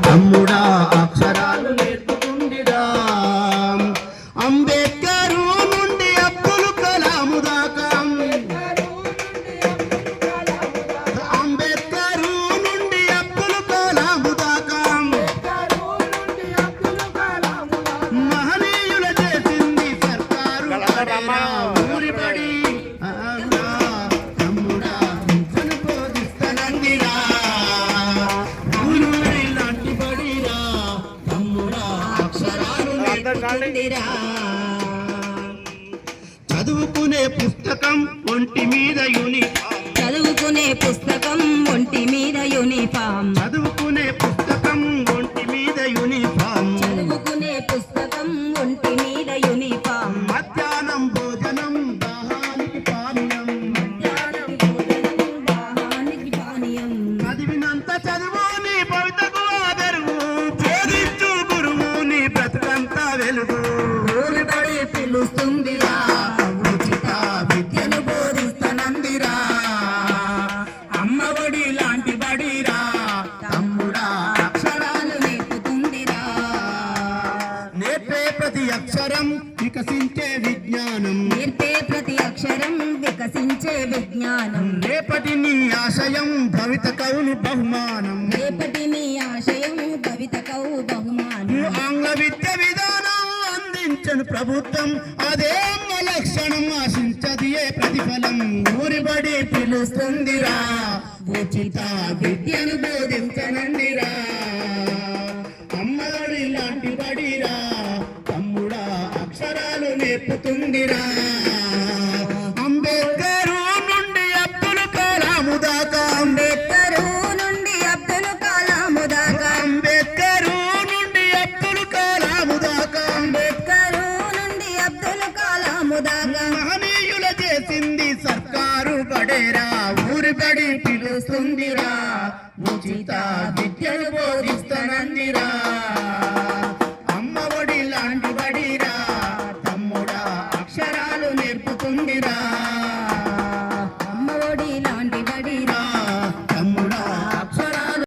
తమ్ముడా అక్షరాలు నేర్పుతుందిరా అంబేద్కరు నుండి అబ్దుల్ కలాం దాకా అంబేద్కరు నుండి అబ్దుల్ కలాం దాకా మహనీయుల చేసింది సర్కారు ఊరిబడి తమ్ముడా విద్యను బోధిస్తానందిరా ఊరూరి లాంటి బడిరా తమ్ముడా అక్షరాలు నేర్పుతుందిరా చదువుకునే పుస్తకం ఒంటి మీద యూనిఫామ్ చదువుకునే పుస్తకం ఒంటి మీద యూనిఫామ్ చదువుకునే పుస్తకం ఒంటి మీద యూనిఫామ్ చదువుకునే పుస్తకం ఒంటి మీద యూనిఫామ్ మధ్యాహ్నం భోజనం దాహానికి పానీయం మధ్యాహ్నం భోజనం దాహానికి పానీయం చదివినంత చదువు నీ భవితకు ఆదరువు బోధించు గురువు నీ బ్రతుకంతా వెలుగు ఊరిబడి పిలుస్తుందిరా ఉచిత విద్యను బోధిస్తానందిరా అమ్మఒడి లాంటి బడిరా తమ్ముడా అక్షరాలు నేర్పుతుందిరా నేర్పే ప్రతి అక్షరం వికసించే విజ్ఞానం నేర్పే ప్రతి అక్షరం వికసించే విజ్ఞానం రేపటి నీ ఆశయం భవిత కవులు బహుమానం రేపటి నీ ఆశయం కవితకౌ బహుమానం ఆంగ్ల విద్య విధానం అందించను ప్రభుత్వం అదే మా లక్షణం ఆశించది ఏ ప్రతిఫలం ఊరిబడి పిలుస్తుందిరా ఉచిత విద్యను బోధించనందిరా అమ్మఒడి లాంటి బడిరా తమ్ముడా అక్షరాలు నేర్పుతుందిరా అంబేద్కరు నుండి అబ్దుల్ కలాం దాకా అంబేద్కరు నుండి అబ్దుల్ కలాం దాకా అంబేద్కరు నుండి అబ్దుల్ కలాం దాకా అంబేద్కరు నుండి అబ్దుల్ కలాం దాకా మహనీయుల చేసింది సర్కారు బడేరా ఊరి బడి పిలుస్తుందిరా ఉచిత విద్యను బోధిస్తానందిరా అమ్మఒడి లాంటి బడిరా తమ్ముడా అక్షరాలు నేర్పుతుందిరా